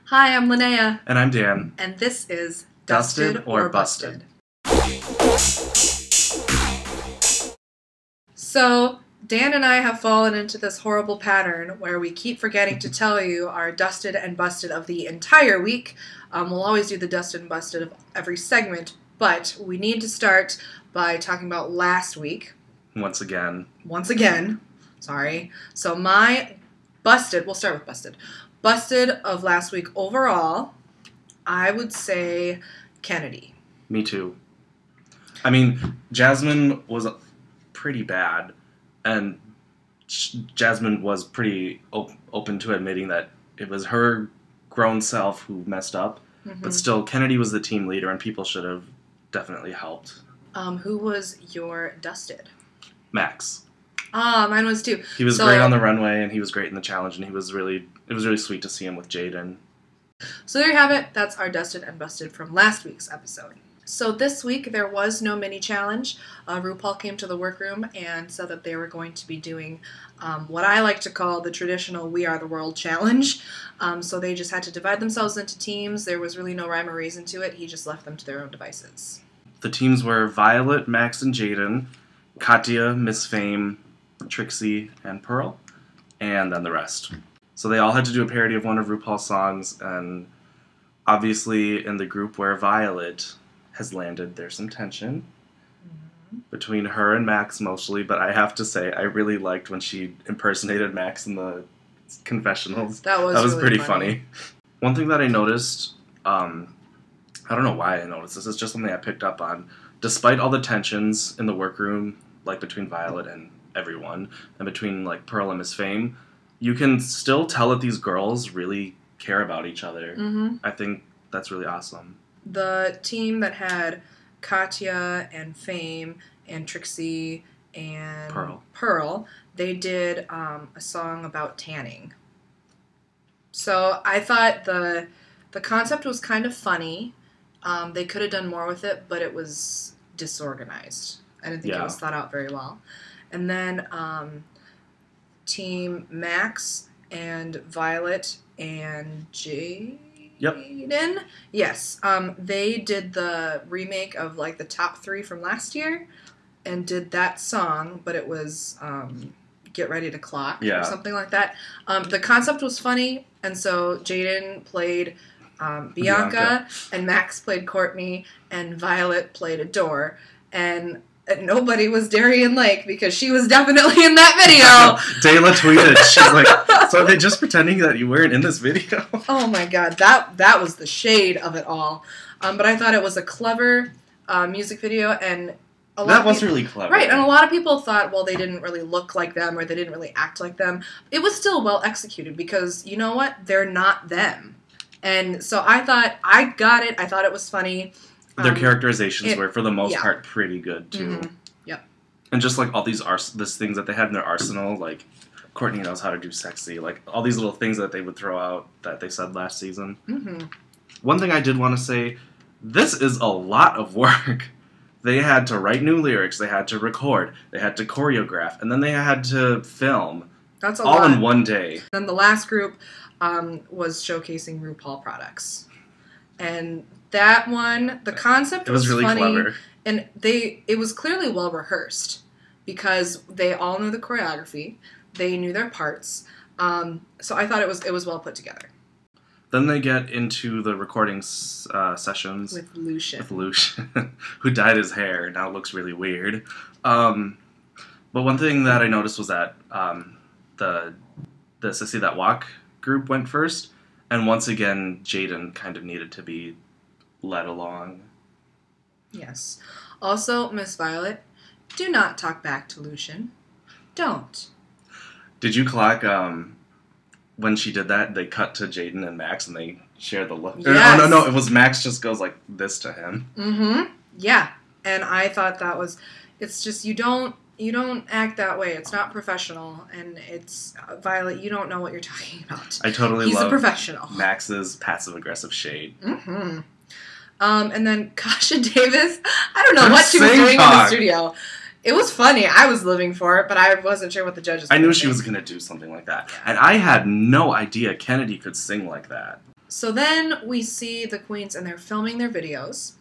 Hi, I'm Lynnea. And I'm Dan. And this is Dusted or Busted. So, Dan and I have fallen into this horrible pattern where we keep forgetting to tell you our Dusted and Busted of the entire week. We'll always do the Dusted and Busted of every segment, but we need to start by talking about last week. Once again. Sorry. So my Busted, we'll start with Busted. Busted of last week overall, I would say Kennedy. Me too. I mean, Jasmine was pretty bad, and Jasmine was pretty open to admitting that it was her grown self who messed up, but still, Kennedy was the team leader, and people should have definitely helped. Who was your Dusted? Max. Mine was too. He was great on the runway, and he was great in the challenge, and it was really sweet to see him with Jaden. So there you have it. That's our Dusted and Busted from last week's episode. So this week there was no mini challenge. RuPaul came to the workroom and said that they were going to be doing what I like to call the traditional We Are the World challenge. So they just had to divide themselves into teams. There was really no rhyme or reason to it. He just left them to their own devices. The teams were Violet, Max, and Jaden, Katya, Miss Fame, Trixie, and Pearl, and then the rest. So they all had to do a parody of one of RuPaul's songs, and obviously in the group where Violet has landed, there's some tension between her and Max mostly, but I have to say, I really liked when she impersonated Max in the confessionals. That was really pretty funny. One thing that I noticed, I don't know why I noticed this, it's just something I picked up on. Despite all the tensions in the workroom, like between Violet and everyone, and between like Pearl and Miss Fame, you can still tell that these girls really care about each other. I think that's really awesome. The team that had Katya and Fame and Trixie and Pearl, they did a song about tanning. So I thought the concept was kind of funny. They could have done more with it, but it was disorganized. I didn't think it was thought out very well. And then Team Max and Violet and Jaden. Yes. They did the remake of like the top 3 from last year and did that song, but it was Get Ready to Clock or something like that. The concept was funny, and so Jaden played Bianca, and Max played Courtney, and Violet played Adore, and nobody was Darian Lake because she was definitely in that video. Dayla tweeted, she's like, so are they just pretending that you weren't in this video? Oh my god, that was the shade of it all. But I thought it was a clever music video, and that was really clever. Right, and a lot of people thought, well, they didn't really look like them or they didn't really act like them. It was still well executed because, you know what? They're not them. And so I thought, I got it. I thought it was funny. Their characterizations were, for the most part, pretty good, too. Yep. And just, like, all these things that they had in their arsenal, like, Courtney knows how to do sexy, like, all these little things that they would throw out that they said last season. One thing I did want to say, this is a lot of work. They had to write new lyrics, they had to record, they had to choreograph, and then they had to film. That's a all lot. In one day. Then the last group was showcasing RuPaul products. And that one, the concept was really funny, clever. And it was clearly well rehearsed because they all knew the choreography, they knew their parts. So I thought it was well put together. Then they get into the recording sessions with Lucian, who dyed his hair. Now it looks really weird. But one thing that I noticed was that the Sissy That Walk group went first, and once again, Jaden kind of needed to be led along. Yes. Also, Miss Violet, do not talk back to Lucian. Don't. Did you clock when she did that? They cut to Jaden and Max, and they share the look. Yes. Oh, no, it was Max just goes like this to him. Yeah, and I thought that was. It's just you don't act that way. It's not professional, and it's Violet. You don't know what you're talking about. I totally He's love a professional. Max's passive aggressive shade. And then Kasha Davis. I don't know what she was doing in the studio. It was funny. I was living for it, but I wasn't sure what the judges. I knew she was going to do something like that, and I had no idea Kennedy could sing like that. So then we see the queens, and they're filming their videos.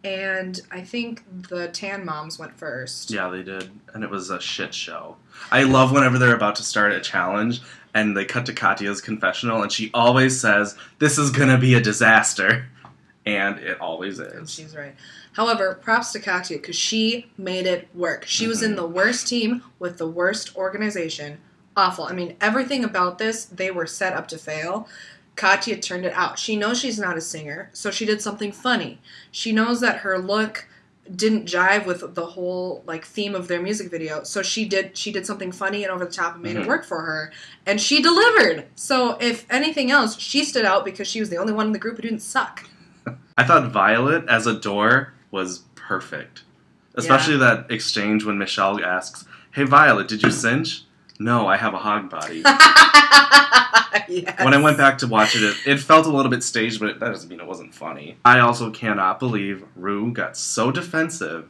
And I think the Tan Moms went first. Yeah, they did. And it was a shit show. I love whenever they're about to start a challenge, and they cut to Katya's confessional, and she always says, "This is gonna be a disaster." And it always is. And she's right. However, props to Katya, because she made it work. She was in the worst team with the worst organization. Awful. I mean, everything about this, they were set up to fail. Katya turned it out. She knows she's not a singer, so she did something funny. She knows that her look didn't jive with the whole theme of their music video, so she did something funny and over the top and made it work for her, and she delivered. So if anything else, she stood out because she was the only one in the group who didn't suck. I thought Violet as a door was perfect. Especially that exchange when Michelle asks, "Hey Violet, did you cinch?" "No, I have a hog body." Yes. When I went back to watch it, it felt a little bit staged, but that doesn't mean it wasn't funny. I also cannot believe Ru got so defensive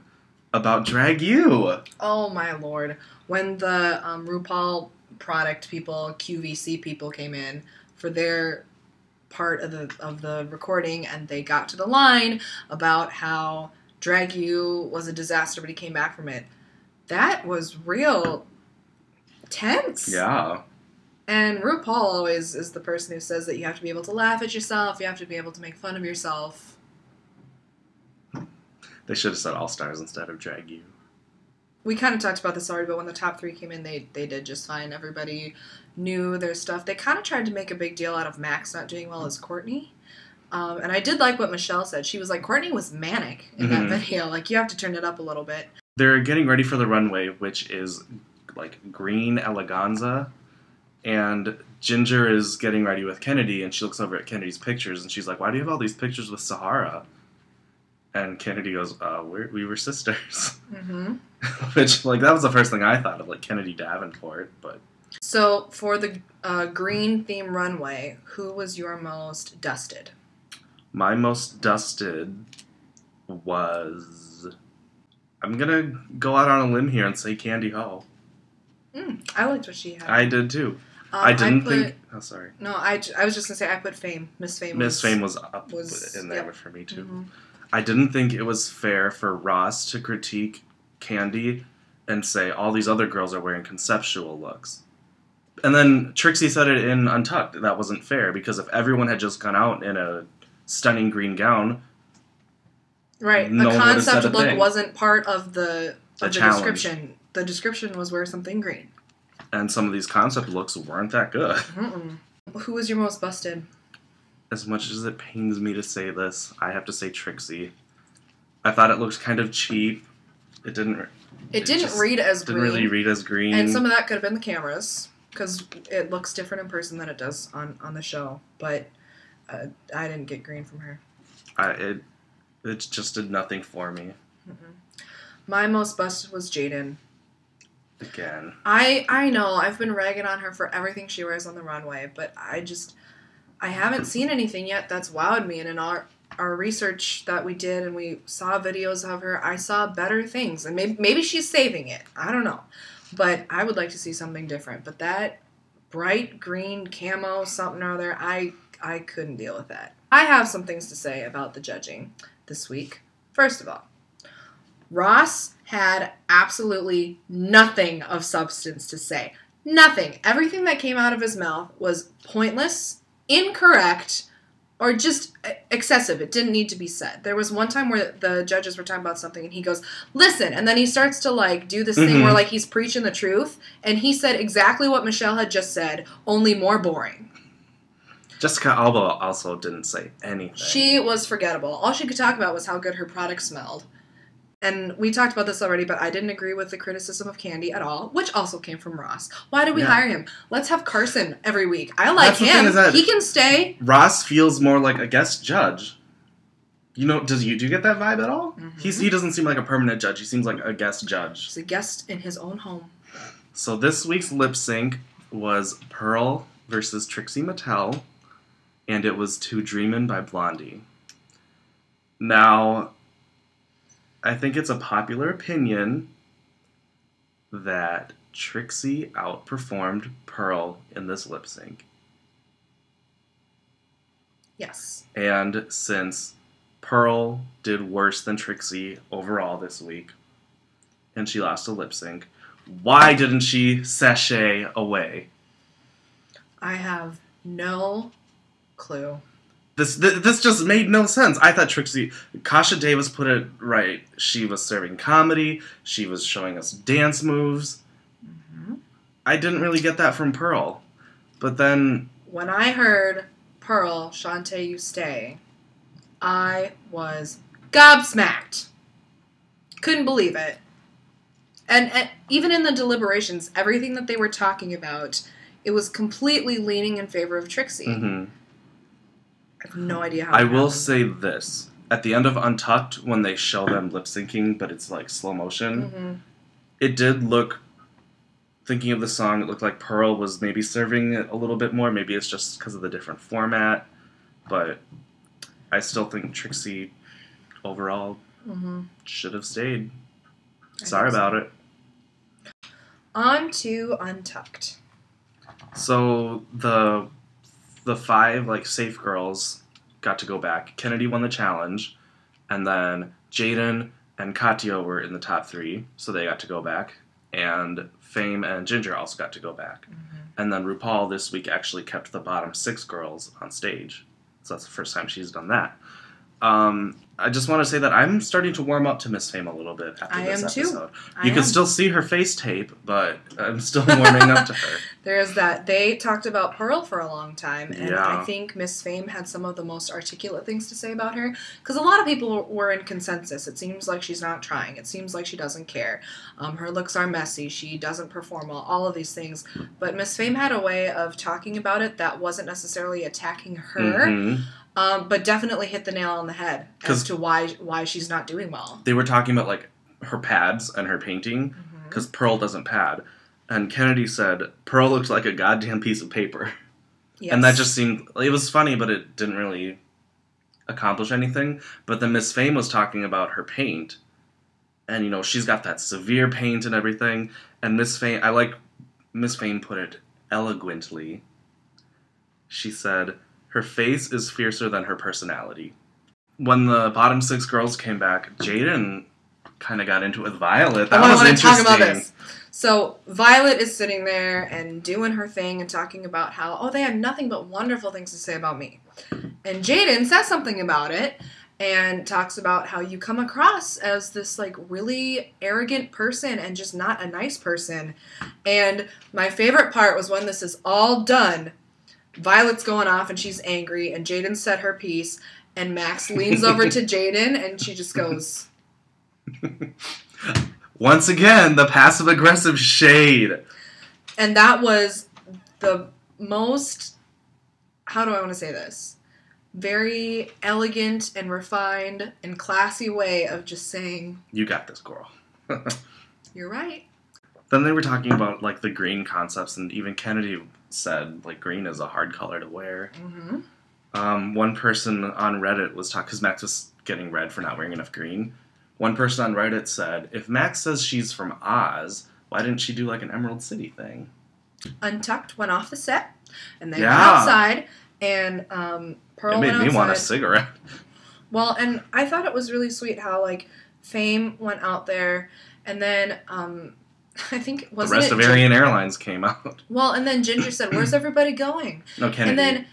about Drag You. Oh my lord. When the RuPaul product people, QVC people came in for their part of the recording, and they got to the line about how Drag You was a disaster, but he came back from it. That was real tense. Yeah. And RuPaul always is the person who says that you have to be able to laugh at yourself, you have to be able to make fun of yourself. They should have said All Stars instead of Drag You. We kind of talked about this already, but when the top 3 came in, they did just fine. Everybody knew their stuff. They kind of tried to make a big deal out of Max not doing well as Courtney. And I did like what Michelle said. She was like, Courtney was manic in that video. You have to turn it up a little bit. They're getting ready for the runway, which is green eleganza. And Ginger is getting ready with Kennedy, and she looks over at Kennedy's pictures, and she's like, "Why do you have all these pictures with Sahara?" And Kennedy goes, we were sisters." Which, that was the first thing I thought of, Kennedy Davenport, but... So, for the green theme runway, who was your most dusted? My most dusted was... I'm gonna go out on a limb here and say Candy Ho. I liked what she had. I did, too. I didn't think... Oh, sorry. No, I was just going to say I put Fame. Miss Fame was up in there for me, too. I didn't think it was fair for Ross to critique Candy and say all these other girls are wearing conceptual looks. And then Trixie said it in Untucked. That wasn't fair, because if everyone had just gone out in a stunning green gown... Right. No a concept look thing. Wasn't part of the challenge. Description. The description was wear something green. And some of these concept looks weren't that good. Who was your most busted? As much as it pains me to say this, I have to say Trixie. I thought it looked kind of cheap. It didn't read as green. Didn't really read as green. And some of that could have been the cameras, because it looks different in person than it does on the show. But I didn't get green from her. It just did nothing for me. My most busted was Jaden. Again. I know, I've been ragging on her for everything she wears on the runway, but I haven't seen anything yet that's wowed me, and in our research that we did and we saw videos of her, I saw better things, and maybe she's saving it, I don't know, but I would like to see something different. But that bright green camo something or other, I couldn't deal with that. I have some things to say about the judging this week. First of all, Ross had absolutely nothing of substance to say. Nothing. Everything that came out of his mouth was pointless, incorrect, or just excessive. It didn't need to be said. There was one time where the judges were talking about something, and he goes, "Listen," and then he starts to do this thing where he's preaching the truth, and he said exactly what Michelle had just said, only more boring. Jessica Alba also didn't say anything. She was forgettable. All she could talk about was how good her product smelled. And we talked about this already, but I didn't agree with the criticism of Candy at all, which also came from Ross. Why did we hire him? Let's have Carson every week. I like him. He can stay. Ross feels more like a guest judge. Do you get that vibe at all? He doesn't seem like a permanent judge. He seems like a guest judge. He's a guest in his own home. So this week's lip sync was Pearl versus Trixie Mattel, and it was To Dreamin' by Blondie. Now, I think it's a popular opinion that Trixie outperformed Pearl in this lip sync. Yes. And since Pearl did worse than Trixie overall this week, and she lost a lip sync, why didn't she sashay away? I have no clue. This just made no sense. I thought Kasha Davis put it right. She was serving comedy. She was showing us dance moves. Mm-hmm. I didn't really get that from Pearl. But then... when I heard Pearl, Shantae, you stay, I was gobsmacked. Couldn't believe it. And even in the deliberations, everything that they were talking about, it was completely leaning in favor of Trixie. Mm-hmm. I have no idea how I will say this. At the end of Untucked, when they show them lip-syncing, but it's like slow motion, it did look, thinking of the song, it looked like Pearl was maybe serving it a little bit more. Maybe it's just because of the different format. But I still think Trixie, overall, should have stayed. Sorry about it. On to Untucked. So the 5 safe girls got to go back. Kennedy won the challenge, and then Jaden and Katya were in the top 3, so they got to go back. And Fame and Ginger also got to go back. And then RuPaul this week actually kept the bottom 6 girls on stage. So that's the first time she's done that. I just want to say that I'm starting to warm up to Miss Fame a little bit after this episode. You can still see her face tape, but I'm still warming up to her. There's that. They talked about Pearl for a long time, and I think Miss Fame had some of the most articulate things to say about her, because a lot of people were in consensus. It seems like she's not trying. It seems like she doesn't care. Her looks are messy. She doesn't perform well. All of these things. But Miss Fame had a way of talking about it that wasn't necessarily attacking her, but definitely hit the nail on the head as to why she's not doing well. They were talking about her pads and her painting, because Pearl doesn't pad. And Kennedy said, Pearl looked like a goddamn piece of paper. Yes. And that just seemed... it was funny, but it didn't really accomplish anything. But then Miss Fame was talking about her paint. And, she's got that severe paint and everything. And Miss Fame... Miss Fame put it eloquently. She said, her face is fiercer than her personality. When the bottom 6 girls came back, Jaden kind of got into it with Violet. That was interesting. I want to talk about this. So Violet is sitting there and doing her thing and talking about how, they have nothing but wonderful things to say about me. And Jaden says something about it and talks about how you come across as this really arrogant person and just not a nice person. And my favorite part was when this is all done, Violet's going off and she's angry and Jaden said her piece and Max leans over to Jaden and she just goes... Once again, the passive-aggressive shade. And that was the most, how do I want to say this? Very elegant and refined and classy way of just saying... You got this, girl. You're right. Then they were talking about, the green concepts, and even Kennedy said, green is a hard color to wear. One person on Reddit was talking, because Max was getting red for not wearing enough green. One person on Reddit said, if Max says she's from Oz, why didn't she do an Emerald City thing? Untucked went off the set, and they went outside, and Pearl went outside. It made me want a cigarette. Well, and I thought it was really sweet how, Fame went out there, and then, I think, the rest of Arian Airlines came out. Well, and then Ginger said, where's everybody going? No, Kennedy. And then...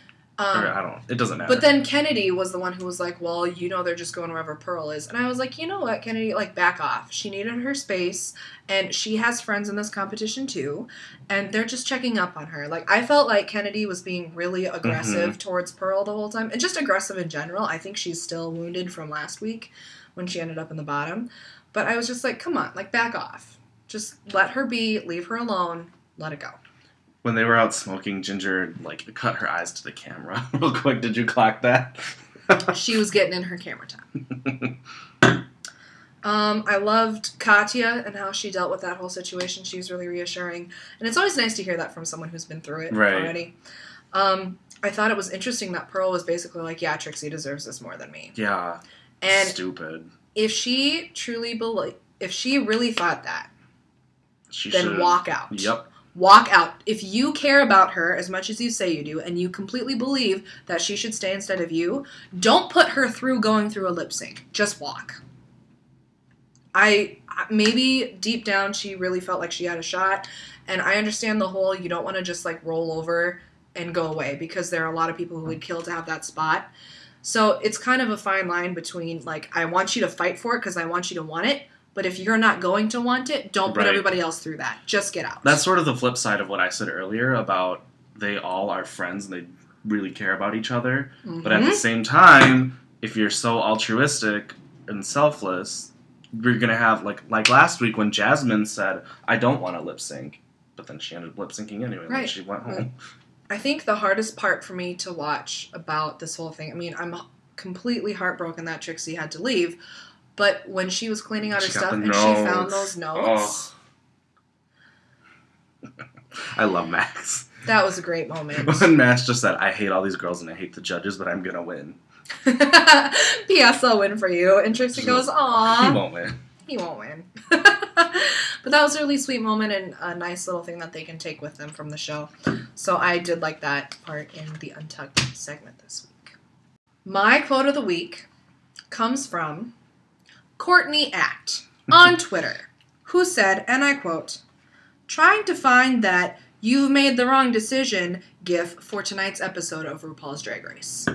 it doesn't matter. But then Kennedy was the one who was like, well, they're just going wherever Pearl is. And I was like, you know what, Kennedy, back off. She needed her space, and she has friends in this competition too, and they're just checking up on her. I felt like Kennedy was being really aggressive towards Pearl the whole time, and just aggressive in general. I think she's still wounded from last week when she ended up in the bottom. But I was just like, come on, back off. Just let her be, leave her alone, let it go. When they were out smoking, Ginger, cut her eyes to the camera real quick. Did you clock that? She was getting in her camera time. I loved Katya and how she dealt with that whole situation. She was really reassuring. And it's always nice to hear that from someone who's been through it already. I thought it was interesting that Pearl was basically like, yeah, Trixie deserves this more than me. Yeah. And stupid. If she really thought that, she then should've. walk out. Yep. walk out. If you care about her as much as you say you do, and you completely believe that she should stay instead of you, don't put her through going through a lip sync. Just walk. Maybe deep down she really felt like she had a shot, and I understand the whole you don't want to just like roll over and go away, because there are a lot of people who would kill to have that spot. So it's kind of a fine line between like, I want you to fight for it because I want you to want it, but if you're not going to want it, don't put everybody else through that. Just get out. That's sort of the flip side of what I said earlier about they all are friends and they really care about each other. Mm-hmm. But at the same time, if you're so altruistic and selfless, you're going to have, like last week when Jasmine said, I don't want to lip sync, but then she ended up lip syncing anyway when she went home. I think the hardest part for me to watch about this whole thing, I mean, I'm completely heartbroken that Trixie had to leave, but when she was cleaning out her stuff and she found those notes. Oh. I love Max. That was a great moment. When Max just said, I hate all these girls and I hate the judges, but I'm going to win. P.S. I'll win for you. And Trixie goes, aw. He won't win. He won't win. But that was a really sweet moment and a nice little thing that they can take with them from the show. So I did like that part in the Untucked segment this week. My quote of the week comes from Courtney Act on Twitter, who said, and I quote, "Trying to find that you've made the wrong decision gif for tonight's episode of RuPaul's Drag Race."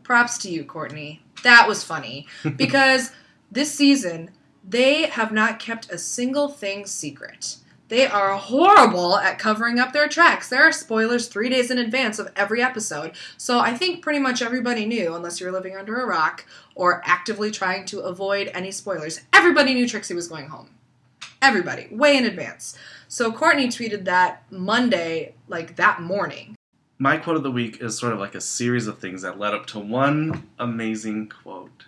Props to you, Courtney. That was funny. Because this season, they have not kept a single thing secret. They are horrible at covering up their tracks. There are spoilers 3 days in advance of every episode. So I think pretty much everybody knew, unless you were living under a rock or actively trying to avoid any spoilers. Everybody knew Trixie was going home. Everybody. Way in advance. So Courtney tweeted that Monday, like that morning. My quote of the week is sort of like a series of things that led up to one amazing quote.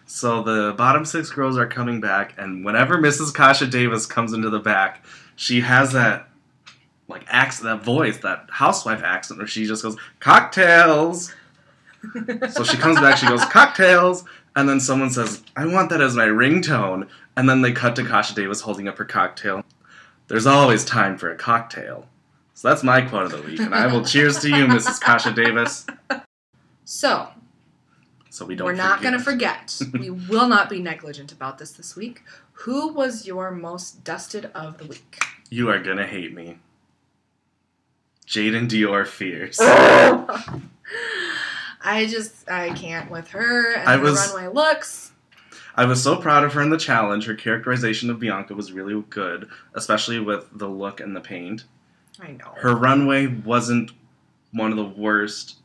So the bottom 6 girls are coming back, and whenever Mrs. Kasha Davis comes into the back, she has that like accent, that voice, that housewife accent, where she just goes, cocktails. So she comes back, she goes, cocktails, and then someone says, I want that as my ringtone, and then they cut to Kasha Davis holding up her cocktail. There's always time for a cocktail. So that's my quote of the week, and I will cheers to you, Mrs. Kasha Davis. So we're not going to forget. We will not be negligent about this week. Who was your most dusted of the week? You are going to hate me. Jaden Dior Fierce. I can't with her and her runway looks. I was so proud of her in the challenge. Her characterization of Bianca was really good, especially with the look and the paint. I know. Her runway wasn't one of the worst.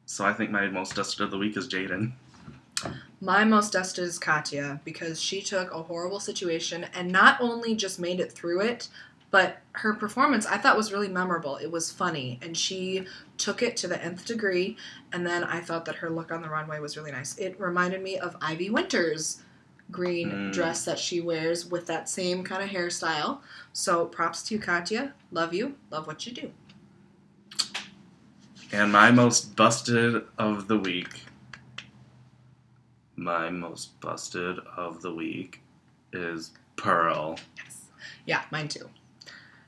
So I think my most dusted of the week is Jaden. My most dusted is Katya, because she took a horrible situation and not only just made it through it, but her performance I thought was really memorable. It was funny, and she took it to the nth degree, and then I thought that her look on the runway was really nice. It reminded me of Ivy Winter's green dress that she wears with that same kind of hairstyle. So props to you, Katya. Love you. Love what you do. And my most busted of the week. My most busted of the week is Pearl. Yes. Yeah, mine too.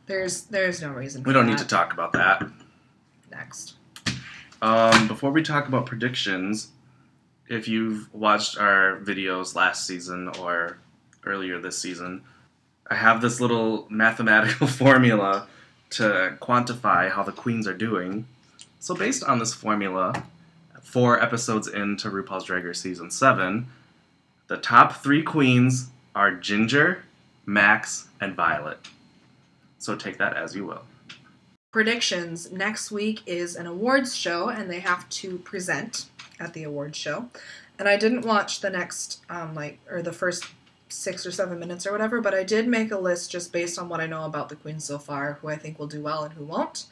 There's no reason for We don't need to talk about that. Next. Before we talk about predictions, if you've watched our videos last season or earlier this season, I have this little mathematical formula to quantify how the queens are doing. So based on this formula, 4 episodes into RuPaul's Drag Race Season 7, the top 3 queens are Ginger, Max, and Violet. So take that as you will. Predictions. Next week is an awards show, and they have to present at the awards show. And I didn't watch the next, the first 6 or 7 minutes or whatever, but I did make a list just based on what I know about the queens so far, who I think will do well and who won't.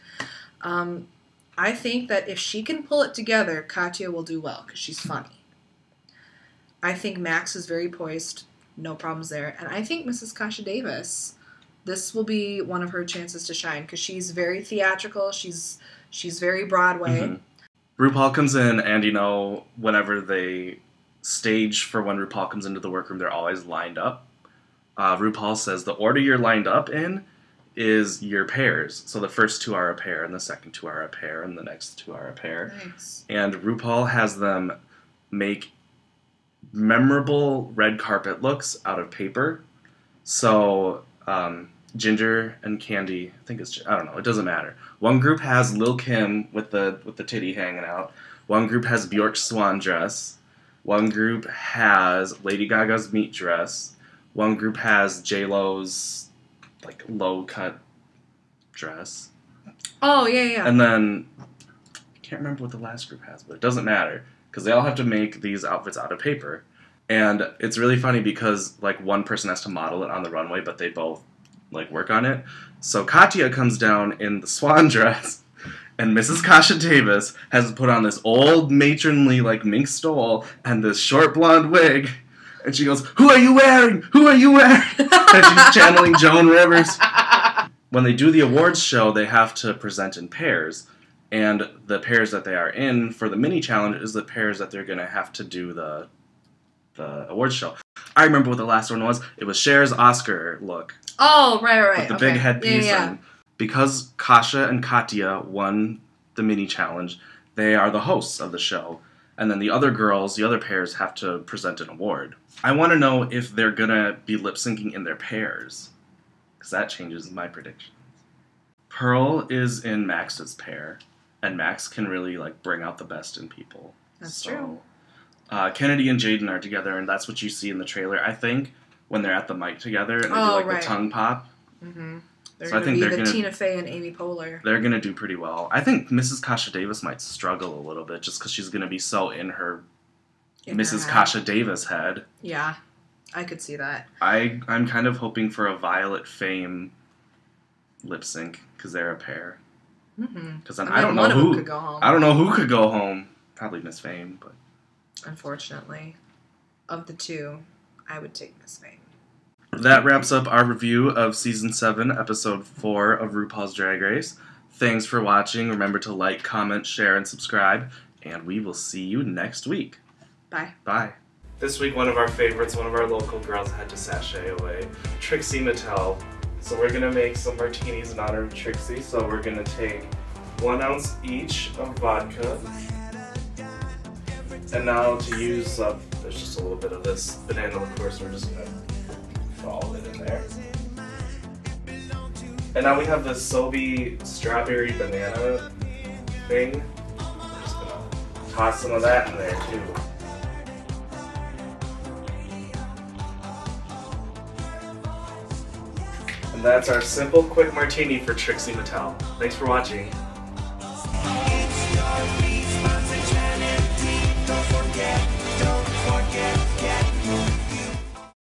I think that if she can pull it together, Katya will do well, because she's funny. I think Max is very poised. No problems there. And I think Mrs. Kasha Davis, this will be one of her chances to shine, because she's very theatrical. She's very Broadway. Mm-hmm. RuPaul comes in, and, whenever they stage for when RuPaul comes into the workroom, they're always lined up. RuPaul says the order you're lined up in is your pairs. So the first 2 are a pair, and the second 2 are a pair, and the next 2 are a pair. Nice. And RuPaul has them make memorable red carpet looks out of paper. So Ginger and Candy, I don't know, it doesn't matter. One group has Lil' Kim with the titty hanging out. One group has Bjork's swan dress. One group has Lady Gaga's meat dress. One group has J-Lo's like low cut dress. Oh yeah. And then I can't remember what the last group has, but it doesn't matter because they all have to make these outfits out of paper. And it's really funny because like one person has to model it on the runway, but they both like work on it. So Katya comes down in the swan dress, and Mrs. Kasha Davis has put on this old matronly like mink stole and this short blonde wig. And she goes, "Who are you wearing? Who are you wearing?" And she's channeling Joan Rivers. When they do the awards show, they have to present in pairs. And the pairs that they are in for the mini challenge is the pairs that they're going to have to do the awards show. I remember what the last one was. It was Cher's Oscar look. Oh, right. With the big headpiece. Yeah. And because Kasha and Katya won the mini challenge, they are the hosts of the show. And then the other girls, the other pairs, have to present an award. I want to know if they're going to be lip-syncing in their pairs. Because that changes my predictions. Pearl is in Max's pair. And Max can really like bring out the best in people. That's true. Kennedy and Jaden are together, and that's what you see in the trailer, I think, when they're at the mic together and they do like the tongue pop. Mm-hmm. They're so going to be the Tina Fey and Amy Poehler. They're going to do pretty well. I think Mrs. Kasha Davis might struggle a little bit just because she's going to be so in her Mrs. Kasha Davis head. Yeah, I could see that. I'm kind of hoping for a Violet Fame lip sync because they're a pair. Because then I don't know who could go home. I don't know who could go home. Probably Miss Fame, but unfortunately, of the two, I would take Miss Fame. That wraps up our review of Season 7, Episode 4 of RuPaul's Drag Race. Thanks for watching. Remember to like, comment, share, and subscribe. And we will see you next week. Bye. Bye. This week, one of our favorites, one of our local girls had to sashay away. Trixie Mattel. So we're going to make some martinis in honor of Trixie. So we're going to take 1 ounce each of vodka. And now to use there's just a little bit of this banana liqueur, so we're just going to put all of it in there. And now we have the Sobe strawberry banana thing. We're just going to toss some of that in there too. And that's our simple, quick martini for Trixie Mattel. Thanks for watching.